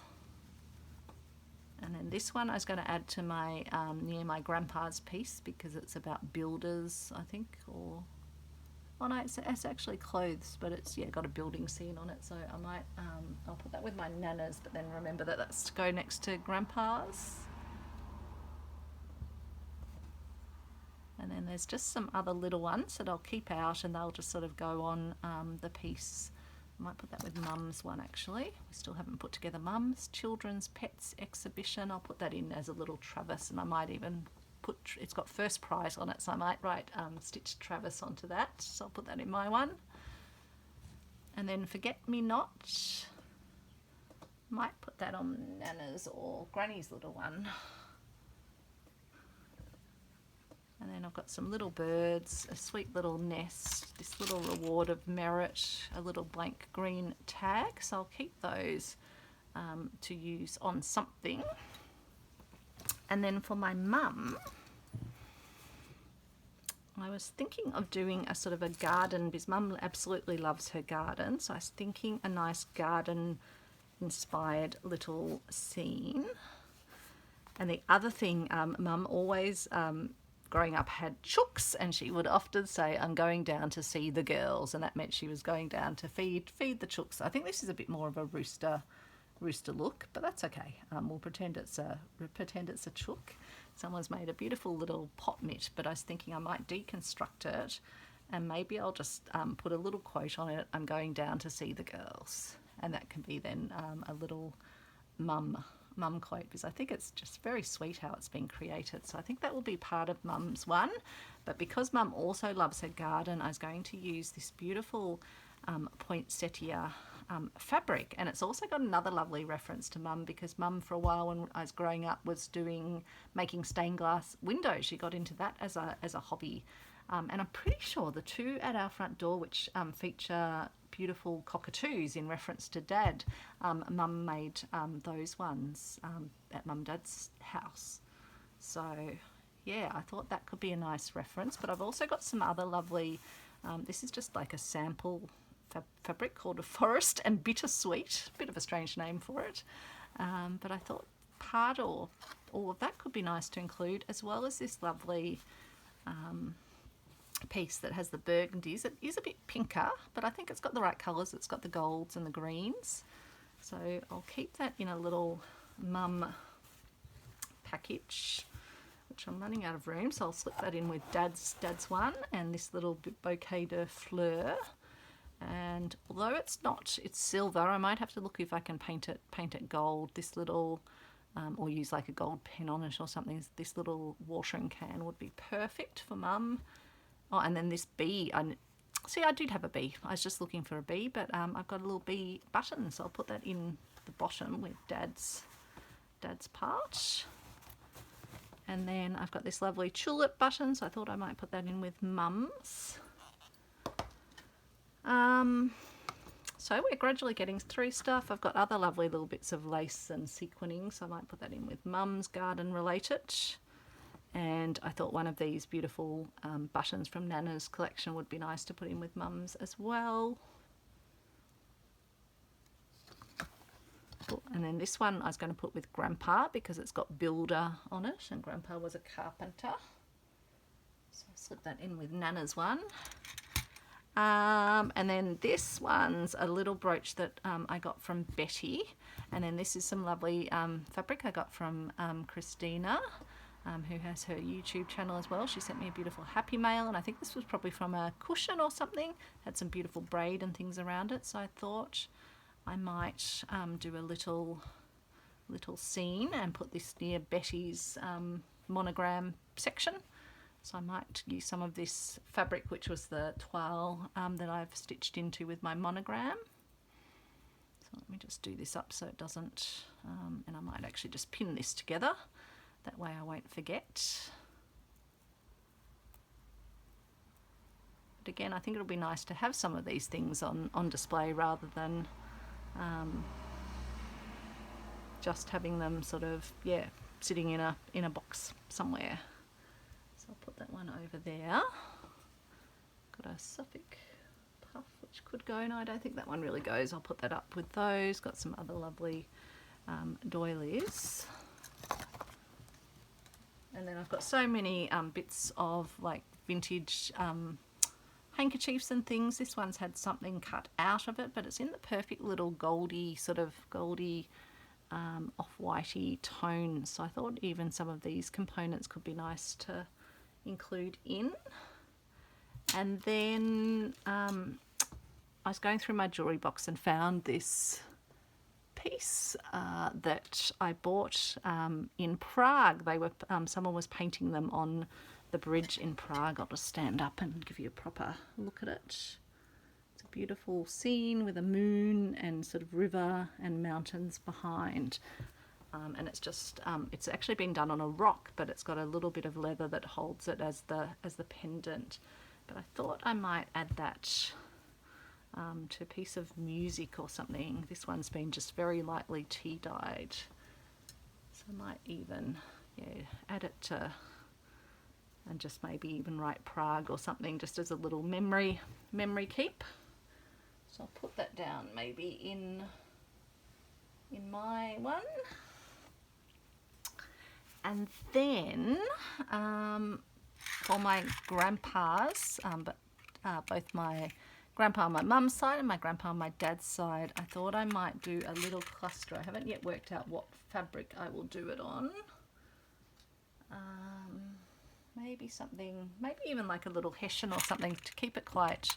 And then this one I was going to add to my near my grandpa's piece, because it's about builders, I think, or oh no, it's actually clothes, but it's got a building scene on it, so I might I'll put that with my nana's, but then remember that that's to go next to grandpa's. And then there's just some other little ones that I'll keep out, and they'll just sort of go on the piece. I might put that with Mum's one, actually. We still haven't put together Mum's Children's Pets Exhibition. I'll put that in as a little Travis, and I might even put, it's got first prize on it, so I might write Stitch Travis onto that. So I'll put that in my one. And then Forget Me Not. Might put that on Nana's or Granny's little one. And then I've got some little birds, a sweet little nest, this little reward of merit, a little blank green tag. So I'll keep those to use on something. And then for my mum, I was thinking of doing a sort of a garden, because Mum absolutely loves her garden. So I was thinking a nice garden inspired little scene. And the other thing, Mum always growing up had chooks, and she would often say, I'm going down to see the girls, and that meant she was going down to feed the chooks. I think this is a bit more of a rooster look, but that's okay. We'll pretend it's a chook. Someone's made a beautiful little pot mitt, but I was thinking I might deconstruct it, and maybe I'll just put a little quote on it, I'm going down to see the girls, and that can be then a little mum quote, because I think it's just very sweet how it's been created. So I think that will be part of Mum's one. But because Mum also loves her garden, I was going to use this beautiful poinsettia fabric, and it's also got another lovely reference to Mum, because Mum for a while when I was growing up was making stained glass windows. She got into that as a hobby, and I'm pretty sure the two at our front door, which feature beautiful cockatoos in reference to Dad, Mum made those ones at Mum Dad's house. So yeah, I thought that could be a nice reference. But I've also got some other lovely, this is just like a sample fabric called a Forest and Bittersweet, bit of a strange name for it, but I thought part or all of that could be nice to include, as well as this lovely piece that has the burgundies. It is a bit pinker, but I think it's got the right colours. It's got the golds and the greens, so I'll keep that in a little Mum package, which I'm running out of room, so I'll slip that in with Dad's one, and this little bouquet de fleurs. And although it's silver, I might have to look if I can paint it gold. This little or use like a gold pen on it or something. This little watering can would be perfect for Mum. Oh, and then this bee. I did have a bee. I was just looking for a bee, but I've got a little bee button, so I'll put that in the bottom with Dad's part. And then I've got this lovely tulip button, so I thought I might put that in with Mum's. So we're gradually getting through stuff. I've got other lovely little bits of lace and sequining, so I might put that in with Mum's garden related. And I thought one of these beautiful buttons from Nana's collection would be nice to put in with Mum's as well. And then this one I was going to put with Grandpa, because it's got builder on it, and Grandpa was a carpenter. So I'll slip that in with Nana's one. And then this one's a little brooch that I got from Betty, and then this is some lovely fabric I got from Christina, who has her YouTube channel as well. She sent me a beautiful happy mail, and I think this was probably from a cushion or something. Had some beautiful braid and things around it, so I thought I might do a little scene and put this near Betty's monogram section. So I might use some of this fabric, which was the toile that I've stitched into with my monogram. So let me just do this up so it doesn't, and I might actually just pin this together. That way I won't forget. But again, I think it'll be nice to have some of these things on display rather than just having them sort of, sitting in a box somewhere. So I'll put that one over there. Got a Suffolk puff which could go. No, I don't think that one really goes. I'll put that up with those. Got some other lovely doilies. And then I've got so many bits of like vintage handkerchiefs and things. This one's had something cut out of it, but it's in the perfect little goldy, sort of goldy off-whitey tone. So I thought even some of these components could be nice to include in. And then I was going through my jewellery box and found this piece that I bought in Prague. They were someone was painting them on the bridge in Prague. I'll just stand up and give you a proper look at it. It's a beautiful scene with a moon and sort of river and mountains behind. And it's just it's actually been done on a rock, but it's got a little bit of leather that holds it as the pendant. But I thought I might add that to a piece of music or something. This one's been just very lightly tea dyed, so I might even add it to, and just maybe even write Prague or something, just as a little memory keep. So I'll put that down maybe in my one. And then for my grandpas, but both my grandpa on my mum's side and my grandpa on my dad's side, I thought I might do a little cluster. I haven't yet worked out what fabric I will do it on. Maybe something, maybe even like a little hessian or something to keep it quite,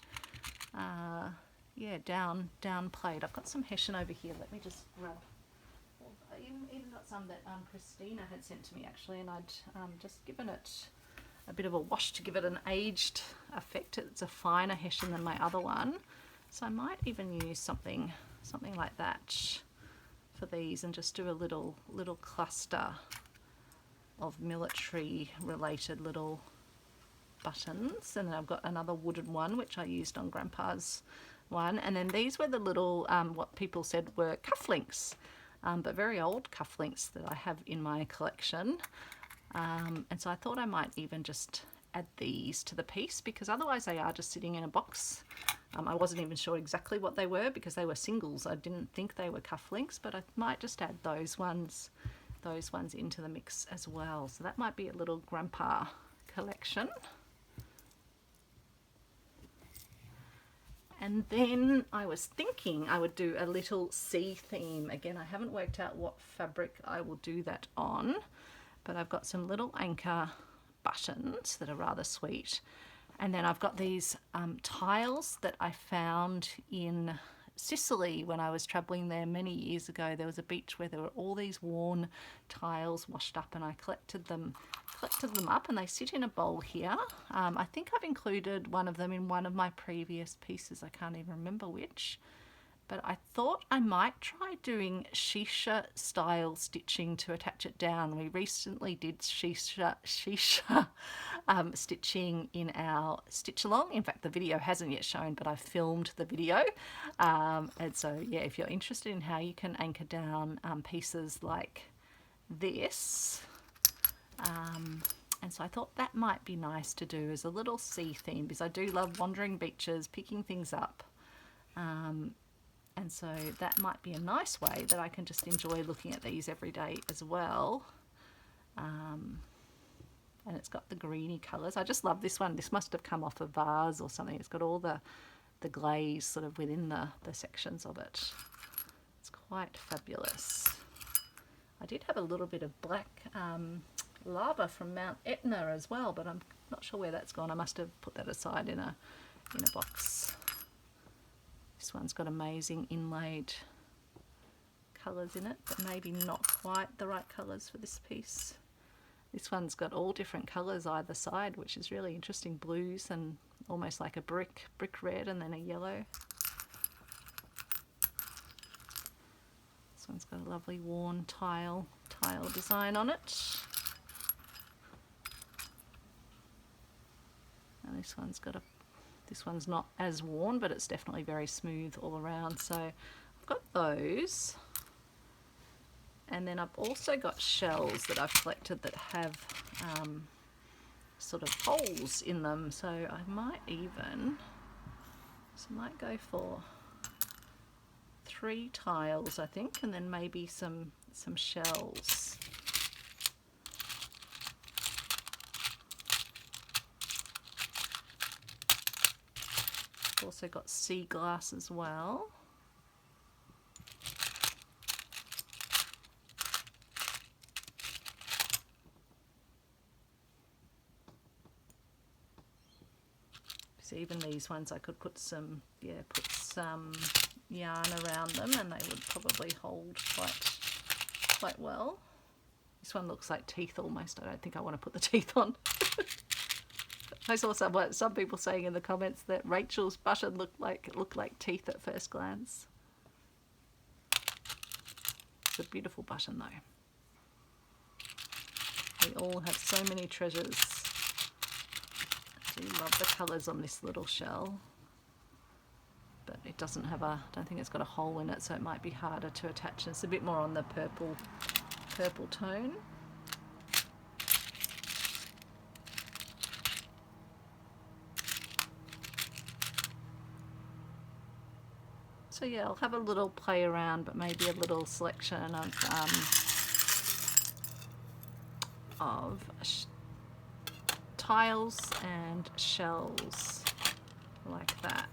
down played. I've got some hessian over here. Let me just grab. I even got some that Christina had sent to me actually, and I'd just given it a bit of a wash to give it an aged effect. It's a finer hessian than my other one, so I might even use something like that for these, and just do a little cluster of military related little buttons. And then I've got another wooden one which I used on Grandpa's one, and then these were the little what people said were cufflinks, but very old cufflinks that I have in my collection. And so I thought I might even just add these to the piece, because otherwise they are just sitting in a box. I wasn't even sure exactly what they were because they were singles. I didn't think they were cufflinks, but I might just add those ones into the mix as well. So that might be a little grandpa collection. And then I was thinking I would do a little sea theme. Again, I haven't worked out what fabric I will do that on, but I've got some little anchor buttons that are rather sweet. And then I've got these tiles that I found in Sicily when I was traveling there many years ago. There was a beach where there were all these worn tiles washed up, and I collected them up, and they sit in a bowl here. I think I've included one of them in one of my previous pieces. I can't even remember which. But I thought I might try doing shisha style stitching to attach it down. We recently did shisha stitching in our stitch along. In fact, the video hasn't yet shown, but I filmed the video. And so, yeah, if you're interested in how you can anchor down pieces like this, and so I thought that might be nice to do as a little sea theme, because I do love wandering beaches, picking things up. And so that might be a nice way that I can just enjoy looking at these every day as well. And it's got the greeny colours. I just love this one. This must have come off a vase or something. It's got all the glaze sort of within the sections of it. It's quite fabulous. I did have a little bit of black lava from Mount Etna as well, but I'm not sure where that's gone. I must have put that aside in a box. This one's got amazing inlaid colours in it, but maybe not quite the right colours for this piece. This one's got all different colours either side, which is really interesting. Blues and almost like a brick red, and then a yellow. This one's got a lovely worn tile design on it. And this one's not as worn, but it's definitely very smooth all around. So I've got those. And then I've also got shells that I've collected that have sort of holes in them, so I might go for 3 tiles, I think, and then maybe some shells. Also got sea glass as well. So even these ones I could put some yarn around them and they would probably hold quite well. This one looks like teeth almost. I don't think I want to put the teeth on. I saw some people saying in the comments that Rachel's button looked like teeth at first glance. It's a beautiful button though. We all have so many treasures. I do love the colours on this little shell. But it doesn't have I don't think it's got a hole in it, so it might be harder to attach. It's a bit more on the purple tone. So yeah, I'll have a little play around, but maybe a little selection of tiles and shells like that.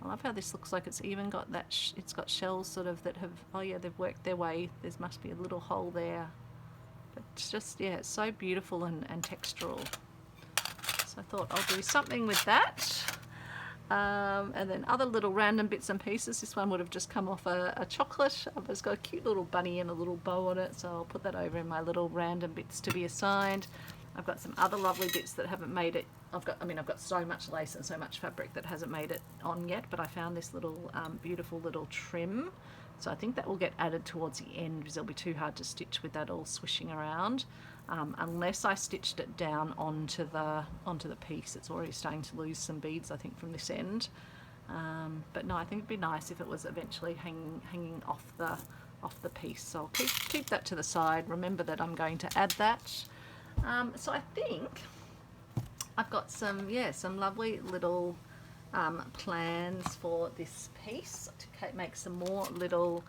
I love how this looks like it's even got that, it's got shells sort of that have, oh yeah, they've worked their way. There must be a little hole there. But it's just, yeah, it's so beautiful and textural. So I thought I'll do something with that. And then other little random bits and pieces. This one would have just come off a chocolate. It's got a cute little bunny and a little bow on it, so I'll put that over in my little random bits to be assigned. I've got some other lovely bits that haven't made it. I've got so much lace and so much fabric that hasn't made it on yet, but I found this little beautiful little trim. So I think that will get added towards the end because it'll be too hard to stitch with that all swishing around. Unless I stitched it down onto the piece. It's already starting to lose some beads, I think, from this end. But no, I think it'd be nice if it was eventually hanging off the piece. So I'll keep that to the side. Remember that I'm going to add that. So I think I've got some lovely little plans for this piece to make some more little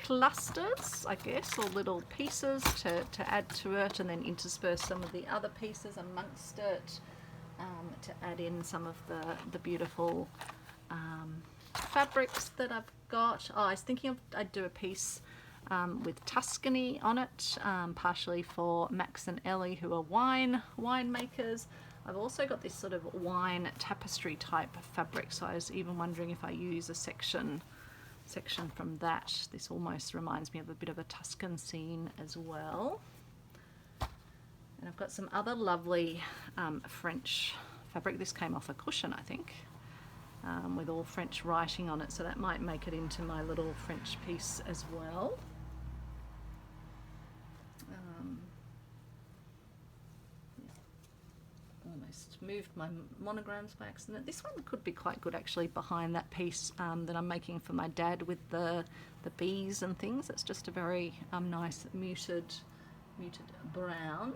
clusters, I guess, or little pieces to add to it, and then intersperse some of the other pieces amongst it, to add in some of the beautiful fabrics that I've got. Oh, I was thinking I'd do a piece with Tuscany on it, partially for Max and Ellie, who are wine makers. I've also got this sort of wine tapestry type fabric, so I was even wondering if I use a section from that. This almost reminds me of a bit of a Tuscan scene as well. And I've got some other lovely French fabric. This came off a cushion, I think, with all French writing on it, so that might make it into my little French piece as well. Almost moved my monograms by accident. This one could be quite good actually behind that piece that I'm making for my dad with the bees and things. It's just a very nice muted brown.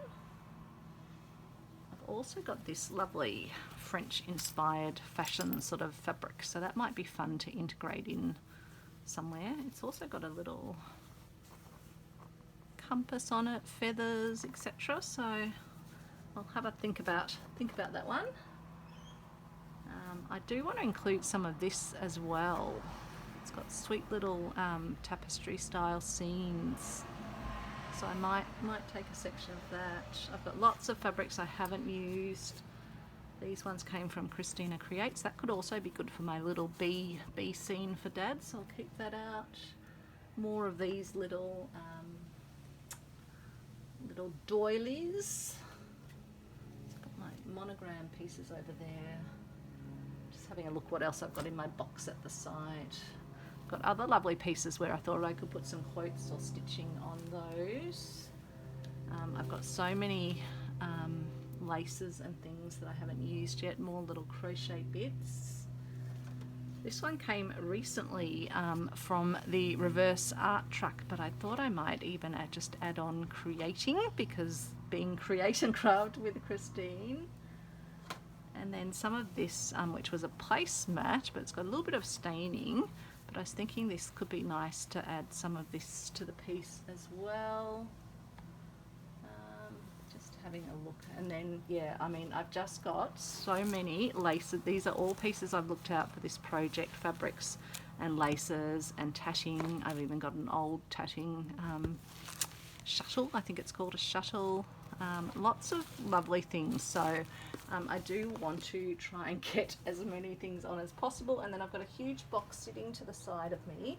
I've also got this lovely French inspired fashion sort of fabric, so that might be fun to integrate in somewhere. It's also got a little compass on it, feathers, etc. So I'll have a think about that one. I do want to include some of this as well. It's got sweet little tapestry style scenes, so I might take a section of that. I've got lots of fabrics I haven't used. These ones came from Christina Creates. That could also be good for my little bee scene for Dad, so I'll keep that out. More of these little doilies. Monogram pieces over there. Just having a look what else I've got in my box at the side. Got other lovely pieces where I thought I could put some quotes or stitching on those. I've got so many laces and things that I haven't used yet, more little crochet bits. This one came recently from the reverse art truck, but I thought I might even just add on creating, because being create and craft with Christine. And then some of this, which was a placemat, but it's got a little bit of staining, but I was thinking this could be nice to add some of this to the piece as well. Just having a look. And then, yeah, I mean, I've just got so many laces. These are all pieces I've looked out for this project, fabrics and laces and tatting. I've even got an old tatting shuttle, I think it's called a shuttle. Lots of lovely things, so I do want to try and get as many things on as possible. And then I've got a huge box sitting to the side of me.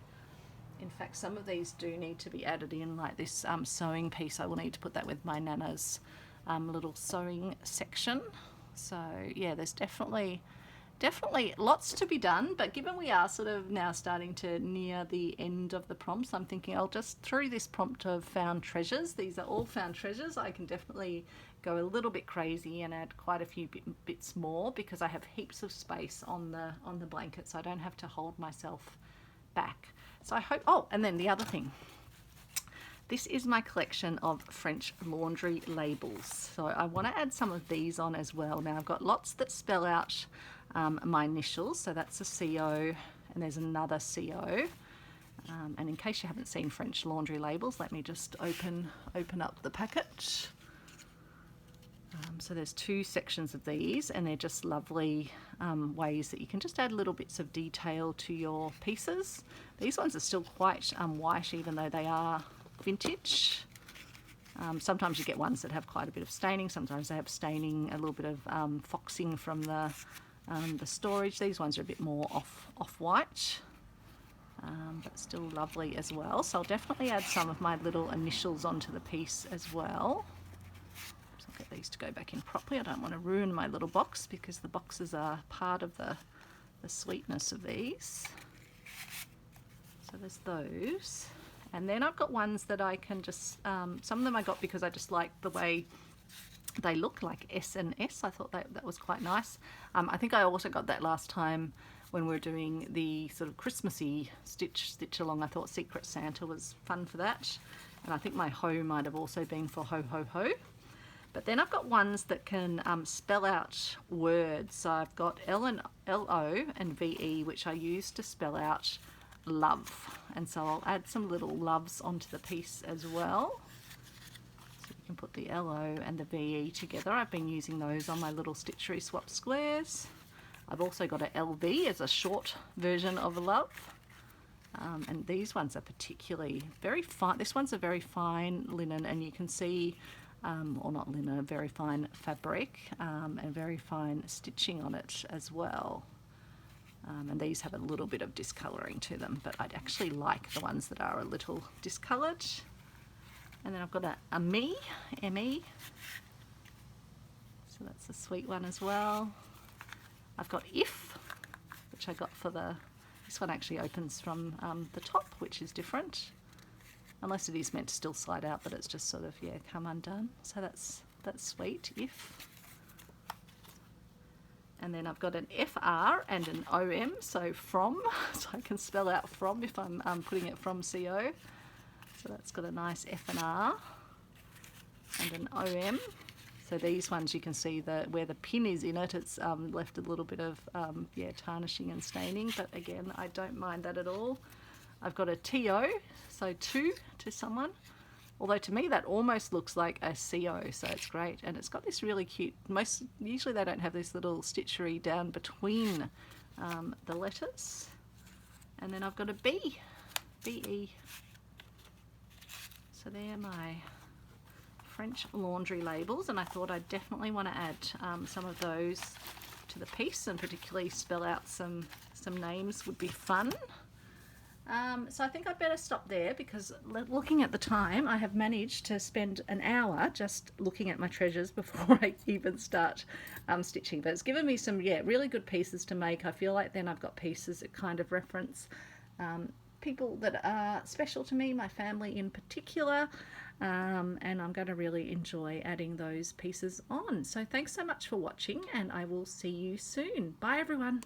In fact, some of these do need to be added in, like this sewing piece. I will need to put that with my Nana's little sewing section. So yeah, there's definitely lots to be done, but given we are sort of now starting to near the end of the prompts, I'm thinking I'll just, through this prompt of found treasures, these are all found treasures, I can definitely go a little bit crazy and add quite a few bits more, because I have heaps of space on the blanket, so I don't have to hold myself back. So I hope, oh, and then the other thing, this is my collection of French laundry labels. So I want to add some of these on as well. Now I've got lots that spell out my initials, so that's a CO, and there's another CO. And in case you haven't seen French laundry labels, let me just open up the packet. So there's two sections of these, and they're just lovely ways that you can just add little bits of detail to your pieces. These ones are still quite white, even though they are vintage. Sometimes you get ones that have quite a bit of staining, sometimes they have staining, a little bit of foxing from the storage. These ones are a bit more off-white, but still lovely as well. So I'll definitely add some of my little initials onto the piece as well. So I'll get these to go back in properly. I don't want to ruin my little box, because the boxes are part of the sweetness of these. So there's those. And then I've got ones that I can just, some of them I got because I just like the way they look, like S and S. I thought that was quite nice. I think I also got that last time when we were doing the sort of Christmassy stitch along. I thought Secret Santa was fun for that. And I think my ho might have also been for ho ho ho. But then I've got ones that can spell out words. So I've got L-O and V-E, which I use to spell out love. And so I'll add some little loves onto the piece as well. So you can put the L-O and the V-E together. I've been using those on my little Stitchery swap squares. I've also got a L-V as a short version of love. And these ones are particularly very fine. This one's a very fine linen, and you can see, or not linen, a very fine fabric, and very fine stitching on it as well. And these have a little bit of discolouring to them, but I'd actually like the ones that are a little discoloured. And then I've got a me, M-E. So that's a sweet one as well. I've got if, which I got for this one actually opens from the top, which is different. Unless it is meant to still slide out, but it's just sort of, yeah, come undone. So that's sweet, if. And then I've got an FR and an OM, so from, so I can spell out from if I'm putting it from CO. So that's got a nice F and R and an OM. So these ones you can see where the pin is in it, it's left a little bit of yeah, tarnishing and staining, but again, I don't mind that at all. I've got a TO, so to someone. Although to me that almost looks like a CO, so it's great. And it's got this really cute, usually they don't have this little stitchery down between the letters. And then I've got a B, BE. So they're my French laundry labels, and I thought I'd definitely want to add some of those to the piece, and particularly spell out some names would be fun. So I think I'd better stop there, because looking at the time, I have managed to spend an hour just looking at my treasures before I even start stitching. But it's given me some, yeah, really good pieces to make. I feel like then I've got pieces that kind of reference people that are special to me, my family in particular, and I'm going to really enjoy adding those pieces on. So thanks so much for watching, and I will see you soon. Bye everyone.